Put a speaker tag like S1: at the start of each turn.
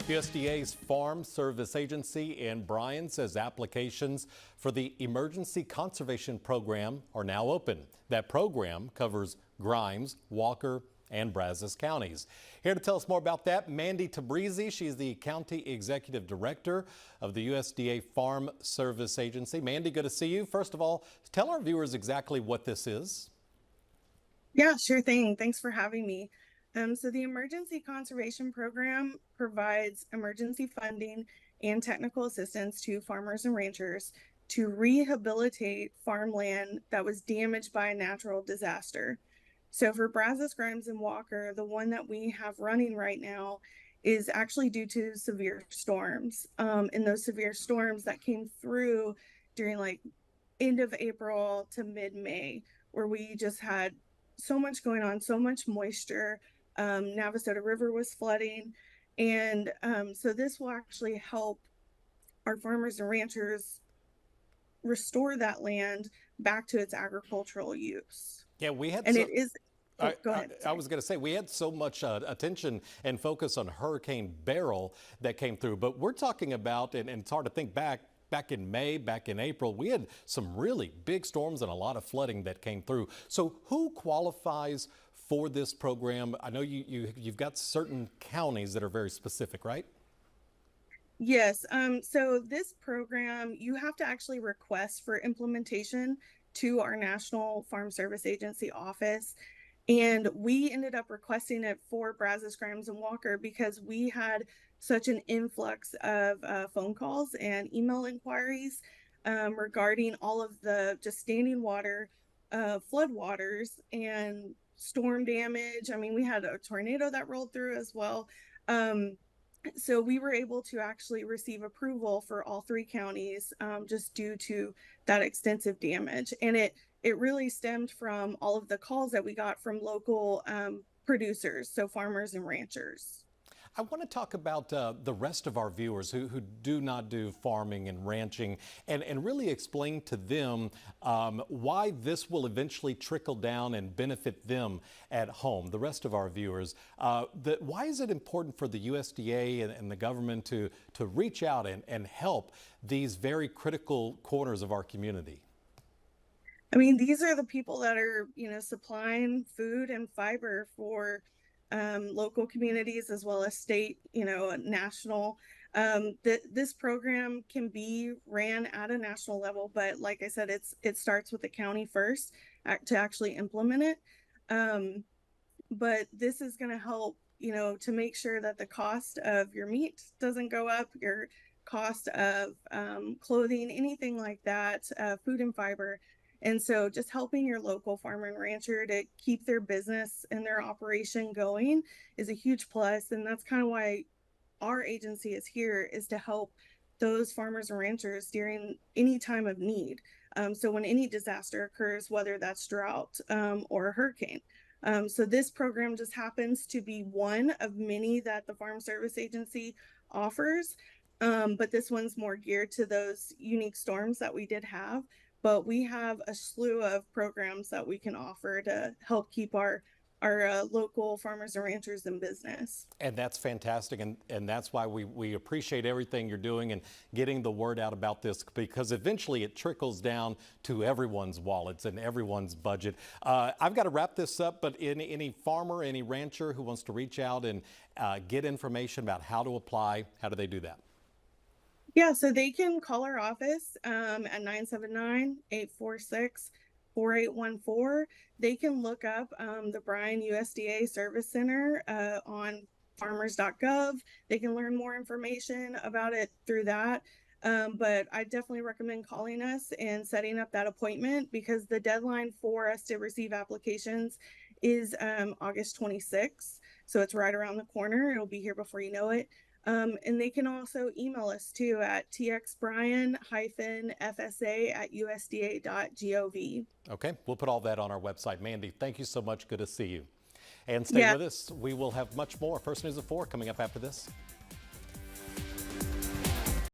S1: USDA's Farm Service Agency in Bryan says applications for the Emergency Conservation Program are now open. That program covers Grimes, Walker, and Brazos counties. Here to tell us more about that, Mandy Tabrizi. She's the County Executive Director of the USDA Farm Service Agency. Mandy, good to see you. First of all, tell our viewers exactly what this is.
S2: Yeah, sure thing. Thanks for having me. So the Emergency Conservation Program provides emergency funding and technical assistance to farmers and ranchers to rehabilitate farmland that was damaged by a natural disaster. So for Brazos, Grimes, and Walker, the one that we have running right now is actually due to severe storms. And those severe storms that came through during like end of April to mid-May, where we just had so much going on, so much moisture. Navasota River was flooding. And so this will actually help our farmers and ranchers restore that land back to its agricultural use.
S1: Yeah, we had
S2: And
S1: so
S2: it is, oh, go ahead.
S1: I was going to say, we had so much attention and focus on Hurricane Beryl that came through, but we're talking about, and it's hard to think back in May, back in April, we had some really big storms and a lot of flooding that came through. So who qualifies for this program? I know you've got certain counties that are very specific, right?
S2: Yes. So this program, you have to actually request for implementation to our National Farm Service Agency office. And we ended up requesting it for Brazos, Grimes, and Walker because we had such an influx of phone calls and email inquiries regarding all of the just standing water, flood waters, and storm damage. I mean, we had a tornado that rolled through as well. So we were able to actually receive approval for all three counties just due to that extensive damage. And it really stemmed from all of the calls that we got from local producers, so farmers and ranchers.
S1: I want to talk about the rest of our viewers who do not do farming and ranching, and really explain to them why this will eventually trickle down and benefit them at home, the rest of our viewers. Why is it important for the USDA and the government to reach out and help these very critical corners of our community?
S2: I mean, these are the people that are, supplying food and fiber for local communities as well as state, national. This program can be ran at a national level, but like I said, it starts with the county first to actually implement it. But this is going to help, to make sure that the cost of your meat doesn't go up, your cost of clothing, anything like that, food and fiber. And so just helping your local farmer and rancher to keep their business and their operation going is a huge plus. And that's kind of why our agency is here, is to help those farmers and ranchers during any time of need. So when any disaster occurs, whether that's drought or a hurricane. So this program just happens to be one of many that the Farm Service Agency offers. But this one's more geared to those unique storms that we did have. But we have a slew of programs that we can offer to help keep our local farmers and ranchers in business.
S1: And that's fantastic, and that's why we appreciate everything you're doing and getting the word out about this, because eventually it trickles down to everyone's wallets and everyone's budget. I've got to wrap this up, but any farmer, any rancher who wants to reach out and get information about how to apply, how do they do that?
S2: Yeah, so they can call our office at 979-846-4814. They can look up the Bryan USDA Service Center on farmers.gov. They can learn more information about it through that. But I definitely recommend calling us and setting up that appointment, because the deadline for us to receive applications is August 26th. So it's right around the corner. It'll be here before you know it. And they can also email us too at txbryan-fsa@usda.gov.
S1: Okay, we'll put all that on our website. Mandy, thank you so much. Good to see you. And stay with us. We will have much more First News at 4 coming up after this.